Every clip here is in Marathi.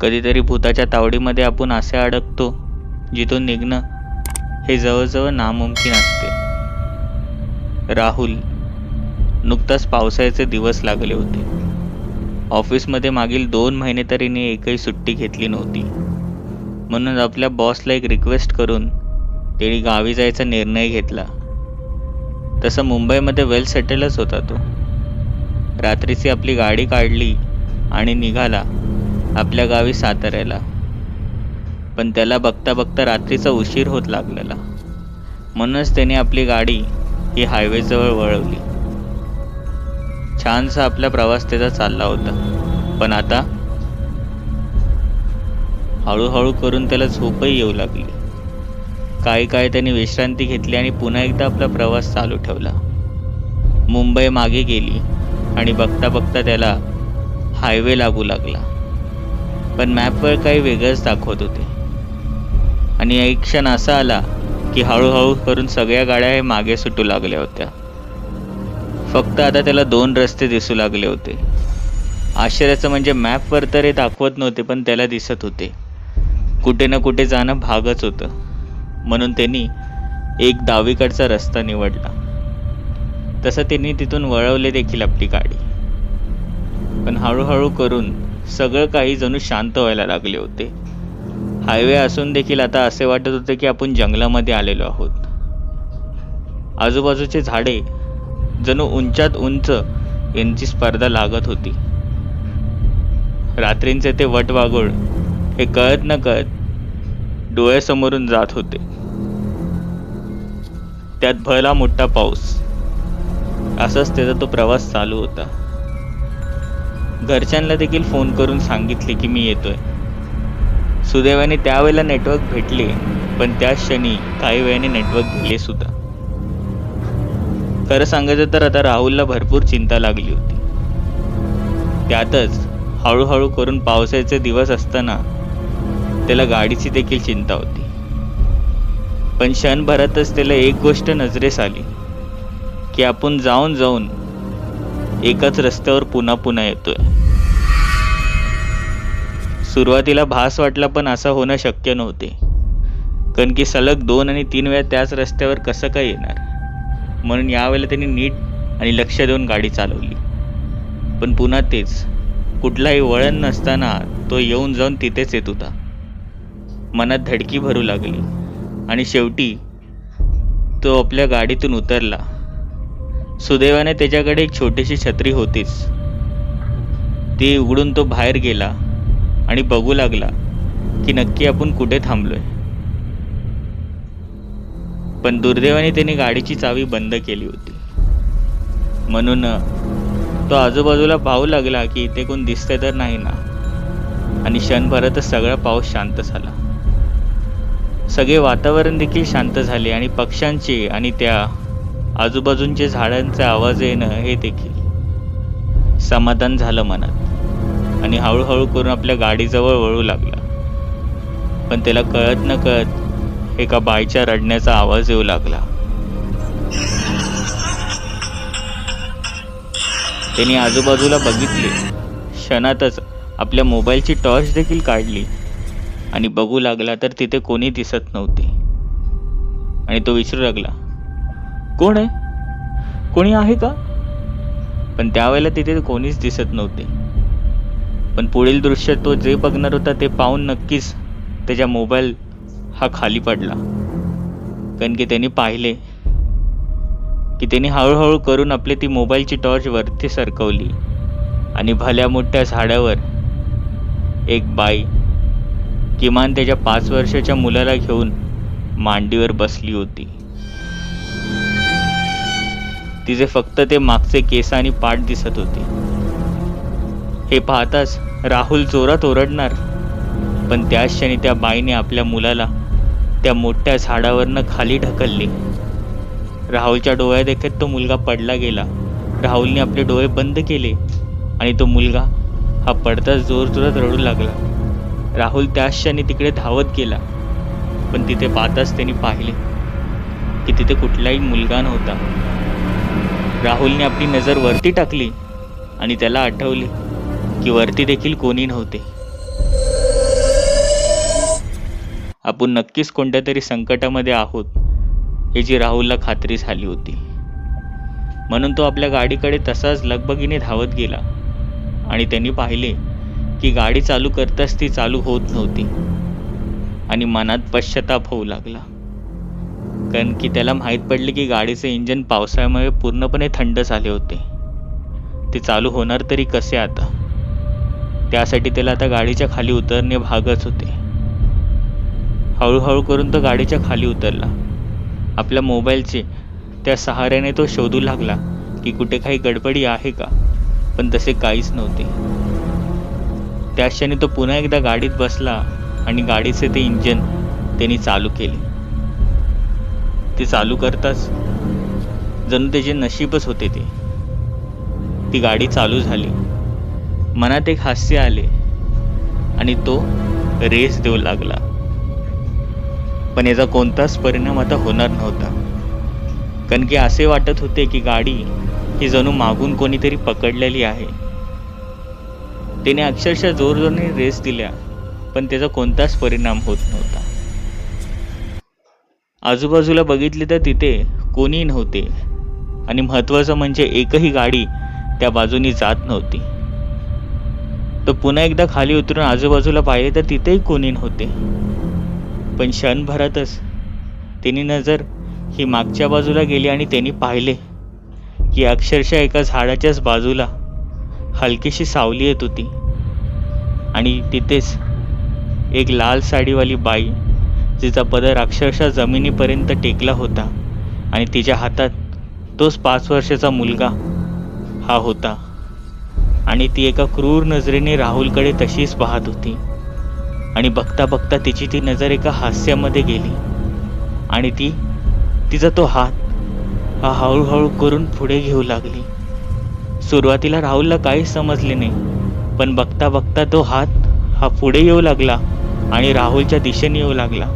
कधीतरी भूताच्या तावडीमध्ये आपण असे अडकतो जिथून निघणं हे जवळजवळ नामुमकिन असते. राहुल नुकताच पावसाळ्याचे दिवस लागले होते. ऑफिसमध्ये मागील 2 महिने तरी एकही सुट्टी घेतली नव्हती. म्हणून आपल्या बॉसला एक रिक्वेस्ट करून त्याने गावी जायचा निर्णय घेतला. तसं मुंबईमध्ये वेल सेटलच होता तो. रात्रीची आपली गाडी काढली आणि निघाला आपल्या गावी साताऱ्याला. पण त्याला बघता बघता रात्रीचा उशीर होत लागलेला. म्हणूनच त्याने आपली गाडी ही हायवेजवळ वळवली. छानसा आपला प्रवास त्याचा चालला होता. पण आता हळूहळू करून त्याला झोपही येऊ लागली. काय त्याने विश्रांती घेतली आणि पुन्हा एकदा आपला प्रवास चालू ठेवला. मुंबई मागे गेली आणि बघता बघता त्याला हायवे लागू लागला. पण मॅपवर काही वेगळंच दाखवत होते. आणि एक क्षण असा आला की हळूहळू करून सगळ्या गाड्या हे मागे सुटू लागल्या होत्या. फक्त आता त्याला 2 रस्ते दिसू लागले होते. आश्चर्याचं म्हणजे मॅपवर तर हे दाखवत नव्हते, पण त्याला दिसत होते. कुठे ना कुठे जाणं भागच होतं. म्हणून त्यांनी एक डावीकडचा रस्ता निवडला. तसं त्यांनी तिथून वळवले देखील आपली गाडी. पण हळूहळू करून सगळं काही जणू शांत व्हायला लागले होते. हायवे असून देखील आता असे वाटत होते की आपण जंगलामध्ये आलेलो आहोत. आजूबाजूचे झाडे जणू उंचात उंच यांची स्पर्धा लागत होती. रात्रींचे ते वटवाघूळ हे कळत न कळत डोळ्यासमोरून जात होते. त्यात भला मोठा पाऊस. असाच त्याचा तो प्रवास चालू होता. घरच्यांना देखील फोन करून सांगितले की मी येतोय. सुदैवाने त्यावेळेला नेटवर्क भेटले, पण त्याच क्षणी काही वेळाने नेटवर्क गेले सुद्धा. खरं सांगायचं तर आता राहुलला भरपूर चिंता लागली होती. त्यातच हळूहळू करून पावसाचे दिवस असताना त्याला गाडीची देखील चिंता होती. पण क्षणभरातच त्याला एक गोष्ट नजरेस आली की आपण जाऊन जाऊन एकाच रस्त्यावर पुन्हा पुन्हा येतोय. सुरुवातीला भास वाटला, पण असं होणं शक्य नव्हते. कारण की सलग 2 आणि 3 वेळा त्याच रस्त्यावर कसं काय येणार. म्हणून यावेळेला त्यांनी नीट आणि लक्ष देऊन गाडी चालवली. पण पुन्हा तेच, कुठलाही वळण नसताना तो येऊन जाऊन तिथेच येत होता. मनात धडकी भरू लागली आणि शेवटी तो आपल्या गाडीतून उतरला. सुदैवाने त्याच्याकडे एक छोटीशी छत्री होतीच. ती उघडून तो बाहेर गेला आणि बघू लागला की नक्की आपण कुठे थांबलोय. पण दुर्दैवाने त्याने गाडीची चावी बंद केली होती. म्हणून तो आजूबाजूला पाहू लागला की इथे कोण दिसतंय तर नाही ना. आणि क्षणभरातच सगळा पाऊस शांत झाला. सगळे वातावरण देखील शांत झाले आणि पक्ष्यांचे आणि त्या आजूबाजूंचे झाडांचे आवाज येणं हे देखील. समाधान झालं मनात आणि हळूहळू करून आपल्या गाडीजवळ वळू लागला. पण त्याला कळत न कळत एका बाईच्या रडण्याचा आवाज येऊ लागला. त्याने आजूबाजूला बघितले. क्षणातच आपल्या मोबाईलची टॉर्च देखील काढली आणि बघू लागला तर तिथे कोणी दिसत नव्हते. आणि तो विचारू लागला, कोण आहे? कोणी आहे का? पण त्यावेळेला तिथे कोणीच दिसत नव्हते. पण पुढील दृश्य तो जे बघणार होता ते पाहून नक्कीच त्याच्या मोबाईल हा खाली पडला. कारण की त्यांनी पाहिले की त्यांनी हळूहळू करून आपली ती मोबाईलची टॉर्च वरती सरकवली आणि भल्या मोठ्या झाडावर एक बाई किमान त्याच्या 5 वर्षाच्या मुलाला घेऊन मांडीवर बसली होती. तिचे फक्त ते मागचे केस आणि पाठ दिसत होते. हे पाहताच राहुल जोरात ओरडणार, पण त्याच क्षणी त्या बाईने आपल्या मुलाला त्या मोठ्या झाडावरनं खाली ढकलले. राहुलच्या डोळ्यात देखत तो मुलगा पडला गेला. राहुलने आपले डोळे बंद केले आणि तो मुलगा हा पडताच जोरजोरात रडू लागला. राहुल त्याच क्षणी तिकडे धावत गेला, पण तिथे पाहताच त्यांनी पाहिले की तिथे कुठलाही मुलगा नव्हता. राहुलने आपली नजर वरती टाकली आणि त्याला आठवले की वरती देखील कोणी नव्हते. आपण नक्कीच कोणत्या तरी संकटामध्ये आहोत याची राहुलला खात्री झाली होती. म्हणून तो आपल्या गाडीकडे तसाच लगबगीने धावत गेला आणि त्यांनी पाहिले की गाडी चालू करताच ती चालू होत नव्हती आणि मनात पश्चाताप होऊ लागला. कारण की त्याला माहीत पडले की गाडीचे इंजिन पावसाळ्यामुळे पूर्णपणे थंड झाले होते. ते चालू होणार तरी कसे आता? त्यासाठी त्याला आता गाडीच्या खाली उतरणे भागच होते. हळूहळू करून तो गाडीच्या खाली उतरला. आपल्या मोबाईलचे त्या सहाऱ्याने तो शोधू लागला की कुठे काही गडबडी आहे का, पण तसे काहीच नव्हते. त्याच क्षणी तो पुन्हा एकदा गाडीत बसला आणि गाडीचे ते इंजिन त्यांनी चालू केले. ते चालू करताच जणू त्याचे नशीबच होते ते. ती गाडी चालू झाली. मनात एक हास्य आले आणि तो रेस देऊ लागला. पण याचा कोणताच परिणाम आता होणार नव्हता. कारण की असे वाटत होते की गाडी ही जणू मागून कोणीतरी पकडलेली आहे. त्याने अक्षरशः जोरजोराने रेस दिल्या, पण त्याचा कोणताच परिणाम होत नव्हता. आजूबाजूला बघितले तर तिथे कोणीही नव्हते आणि महत्त्वाचं म्हणजे एकही गाडी त्या बाजूनी जात नव्हती. तो पुन्हा एकदा खाली उतरून आजूबाजूला पाहिले तर तिथेही कोणी नव्हते. पण क्षणभरातच त्यांनी नजर ही मागच्या बाजूला गेली आणि त्यांनी पाहिले की अक्षरशः एका झाडाच्याच बाजूला हलकीशी सावली येत होती आणि तिथेच एक लाल साडीवाली बाई, जिचा पदर अक्षरशः जमिनीपर्यंत टेकला होता आणि तिच्या हातात तोच 5 वर्षाचा मुलगा हा होता. आणि ती एका क्रूर नजरेने राहुलकडे तशीच पाहत होती. आणि बघता बघता तिची ती नजर एका हास्यामध्ये गेली आणि तिचा तो हात हा हळूहळू करून पुढे घेऊ लागली. सुरुवातीला राहुलला काहीच समजले नाही, पण बघता बघता तो हात हा पुढे येऊ लागला आणि राहुलच्या दिशेने येऊ लागला.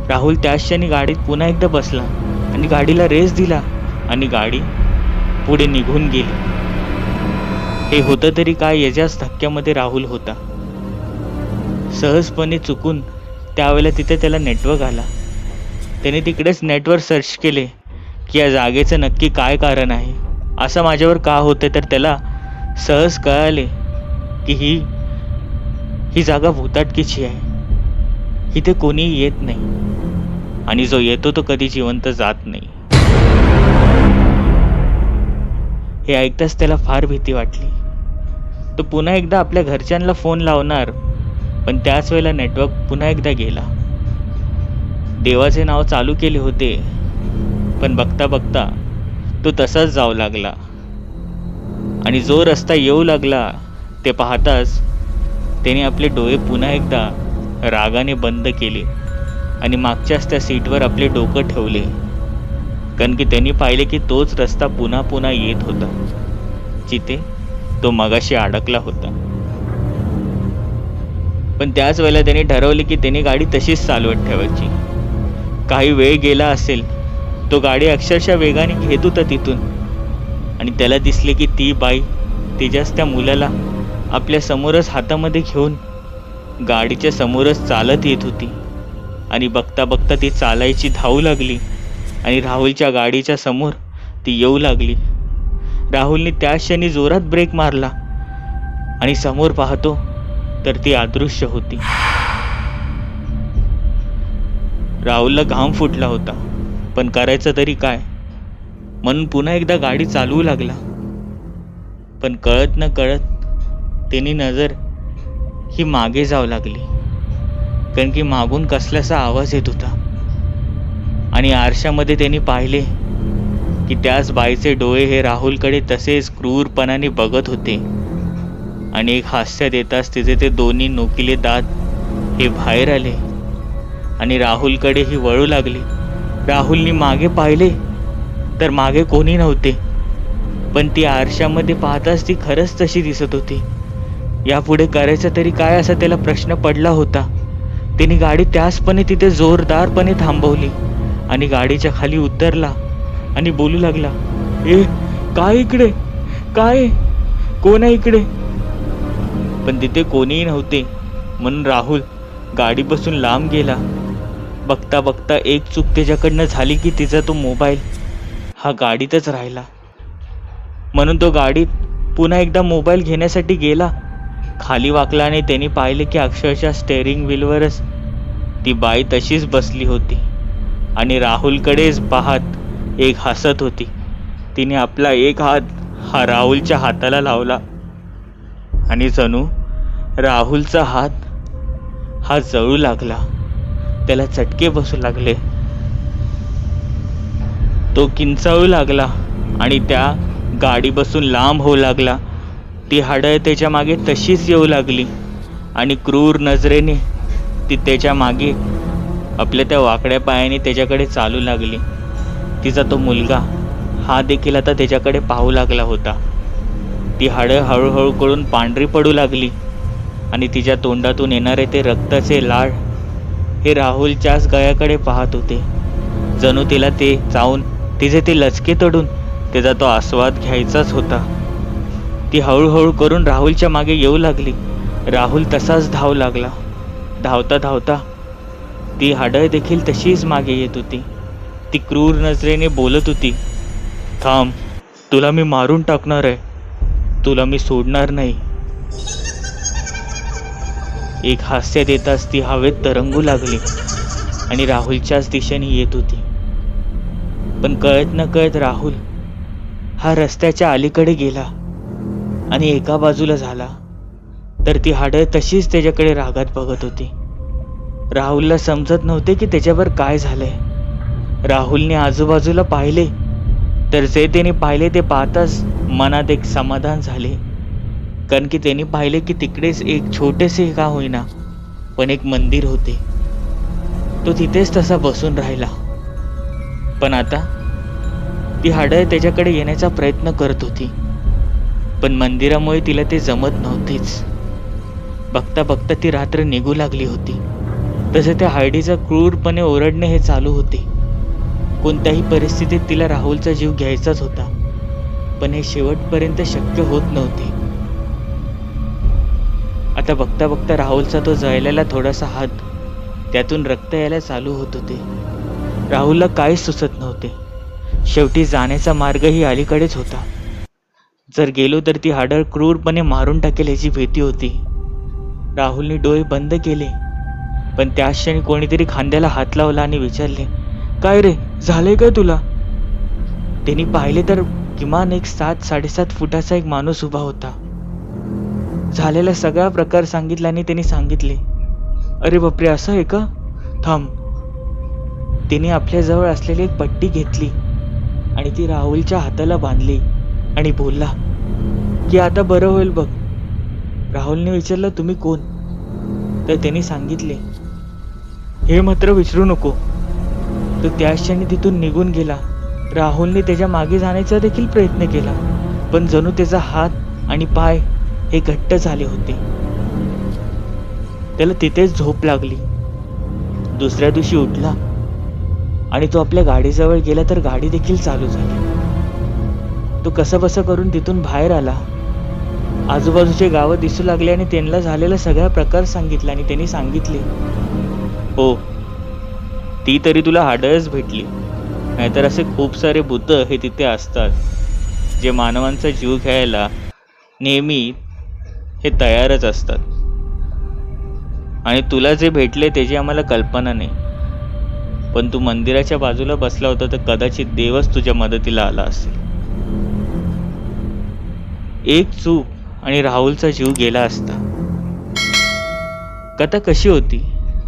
राहुल त्याच क्षणी गाडीत पुन्हा एकदा बसला आणि गाडीला रेस दिला आणि गाडी पुढे निघून गेली. हे होतं तरी काय, याच्याच धक्क्यामध्ये राहुल होता. सहजपणे चुकून त्यावेळेला तिथे त्याला नेटवर्क आला. त्याने तिकडेच नेटवर सर्च केले की या जागेचं नक्की काय कारण आहे, असं माझ्यावर का होतं. तर त्याला सहज कळाले की ही जागा भूताटकीची आहे. इथे कोणीही येत नाही आणि जो येतो तो कधी जिवंत जात नाही. हे ऐकताच त्याला फार भीती वाटली. तो पुन्हा एकदा आपल्या घरच्यांना फोन लावणार, पण त्याच वेळेला नेटवर्क पुन्हा एकदा गेला. देवाचे नाव चालू केले होते, पण बघता बघता तो तसाच जाऊ लागला आणि जो रस्ता येऊ लागला ते पाहताच त्याने आपले डोळे पुन्हा एकदा रागाने बंद केले आणि मागच्याच त्या सीटवर आपले डोकं ठेवले. कारण की त्यांनी पाहिले की तोच रस्ता पुन्हा पुन्हा येत होता जिथे तो मगाशी अडकला होता. पण त्याच वेळेला त्याने ठरवले की त्याने गाडी तशीच चालवत ठेवायची. काही वेळ गेला असेल, तो गाडी अक्षरशः वेगाने घेत होता तिथून आणि त्याला दिसले की ती बाई तिच्याच त्या मुलाला आपल्या समोरच हातामध्ये घेऊन गाडीच्या समोरच चालत येत होती. आणि बघता बघता ती चालायची धावू लागली आणि राहुलच्या गाडीच्या समोर ती येऊ लागली. राहुलने त्या क्षणी जोरात ब्रेक मारला आणि समोर पाहतो तर ती अदृश्य होती. राहुलला घाम फुटला होता, पण करायचं तरी काय, म्हणून पुन्हा एकदा गाडी चालवू लागला. पण कळत न कळत त्याने नजर ही मागे जाऊ लागली, कारण की मागून कसल्याचा आवाज येत होता आणि आरशामध्ये त्यांनी पाहिले की त्याच बाईचे डोळे हे राहुलकडे तसेच क्रूरपणाने बघत होते आणि एक हास्य देताच तिचे ते दोन्ही नोकिले दात हे बाहेर आले आणि राहुलकडे ही वळू लागले. राहुलने मागे पाहिले तर मागे कोणी नव्हते, पण ती आरशामध्ये पाहताच ती खरंच तशी दिसत होती. यापुढे करायचं तरी काय असा त्याला प्रश्न पडला होता. त्याने गाडी त्याचपणे तिथे जोरदारपणे थांबवली आणि गाडीच्या खाली उतरला आणि बोलू लागला, ए काय इकडे, काय कोण आहे इकडे. पण तिथे कोणीही नव्हते, म्हणून राहुल गाडीपासून लांब गेला बघता बघता एक चूक त्याच्याकडनं झाली की तिचा तो मोबाईल हा गाडीतच राहिला. म्हणून तो गाडीत पुन्हा एकदा मोबाईल घेण्यासाठी गेला. खाली वाकला आणि त्यांनी पाहिले की अक्षरशः स्टेअरिंग व्हीलवरच ती बाई तशीच बसली होती आणि राहुलकडेच पाहत एक हसत होती. तिने आपला एक हात हा राहुलच्या हाताला लावला आणि जणू राहुलचा हात हा जळू लागला. त्याला चटके बसू लागले, तो किंचाळू लागला आणि त्या गाडी बसून लांब होऊ लागला. ती हाडं त्याच्या मागे तशीच येऊ लागली आणि क्रूर नजरेने ती त्याच्या मागे आपल्या त्या वाकड्या पायाने त्याच्याकडे चालू लागली. तिचा तो मुलगा हा देखील आता त्याच्याकडे पाहू लागला होता. ती हाडं हळूहळू करून पांढरी पडू लागली आणि तिच्या तोंडातून येणारे ते रक्ताचे लाळ हे राहुलच्याच गळ्याकडे पाहत होते. जणू तिला ते चावून तिचे ते लचके तोडून त्याचा तो आस्वाद घ्यायचाच होता. ती हळूहळू करून राहुलच्या मागे येऊ लागली. राहुल तसाच धावू लागला. धावता धावता ती हाडं देखील तशीच मागे येत होती. ती क्रूर नजरेने बोलत होती, थांब, तुला मी मारून टाकणार आहे, तुला मी सोडणार नाही. एक हास्य देताच ती हवेत तरंगू लागली आणि राहुलच्याच दिशेने येत होती. पण कळत न कळत राहुल हा रस्त्याच्या अलीकडे गेला आणि एका बाजूला झाला तर ती हाडं तशीच त्याच्याकडे रागात बघत होती. राहुलला समजत नव्हते की त्याच्यावर काय झालंय. राहुलने आजूबाजूला पाहिले तर जे त्याने पाहिले ते पाहताच मनात एक समाधान झाले. कारण की त्यांनी पाहिले की तिकडेच एक छोटेसे का होईना पण एक मंदिर होते. तो तिथेच तसा बसून राहिला. पण आता ती हाडं त्याच्याकडे येण्याचा प्रयत्न करत होती, पण मंदिरामुळे तिला ते जमत नव्हतेच. बघता बघता ती रात्र निघू लागली होती. तसे त्या हाडीचा क्रूरपणे ओरडणे हे चालू होते. कोणत्याही परिस्थितीत तिला राहुलचा जीव घ्यायचाच होता, पण हे शेवटपर्यंत शक्य होत नव्हते. आता बघता बघता राहुलचा तो जळलेला थोडासा हात, त्यातून रक्त यायला चालू होत होते. राहुलला काहीच सुचत नव्हते. शेवटी जाण्याचा मार्गही अलीकडेच होता. जर गेलो तर ती हाडं क्रूरपणे मारून टाकेल याची भीती होती. राहुलने डोळे बंद केले, पण त्याच क्षणी कोणीतरी खांद्याला हात लावला आणि विचारले, काय रे, झालंय काय तुला? त्यांनी पाहिले तर किमान एक 7-7.5 फुटाचा एक माणूस उभा होता. झालेला सगळा प्रकार सांगितला आणि त्यांनी सांगितले, अरे बापरे, असं आहे का? थांब. तिने आपल्याजवळ असलेली एक पट्टी घेतली आणि ती राहुलच्या हाताला बांधली आणि बोलला की आता बरं होईल बघ. राहुलने विचारलं, तुम्ही कोण? तर त्यांनी सांगितले, हे मात्र विचारू नको. तो त्याच क्षणी तिथून निघून गेला. राहुलने त्याच्या मागे जाण्याचा देखील प्रयत्न केला, पण जणू त्याचा हात आणि पाय हे घट्ट झाले होते. त्याला तिथेच झोप लागली. दुसऱ्या दिवशी उठला आणि तो आपल्या गाडीजवळ गेला तर गाडी देखील चालू झाली. तो कसंबसं करून तिथून बाहेर आला. आजूबाजूचे गावं दिसू लागले आणि त्यांना झालेला सगळा प्रकार सांगितला आणि त्यांनी सांगितले, हो, ती तरी तुला हाडच भेटली, नाहीतर असे खूप सारे भूत हे तिथे असतात जे मानवांचा जीव घ्यायला नेहमी हे तयारच असतात. आणि तुला जे भेटले त्याची आम्हाला कल्पना नाही, पण तू मंदिराच्या बाजूला बसला होता तर कदाचित देवच तुझ्या मदतीला आला असेल. एक चूक आणि राहुलचा जीव गेला असता. कथा कशी होती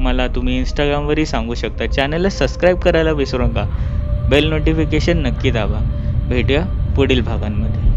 मला तुम्ही इंस्टाग्रामवरही सांगू शकता. चॅनलला सबस्क्राईब करायला विसरू नका. बेल नोटिफिकेशन नक्की दाबा. भेटूया पुढील भागांमध्ये.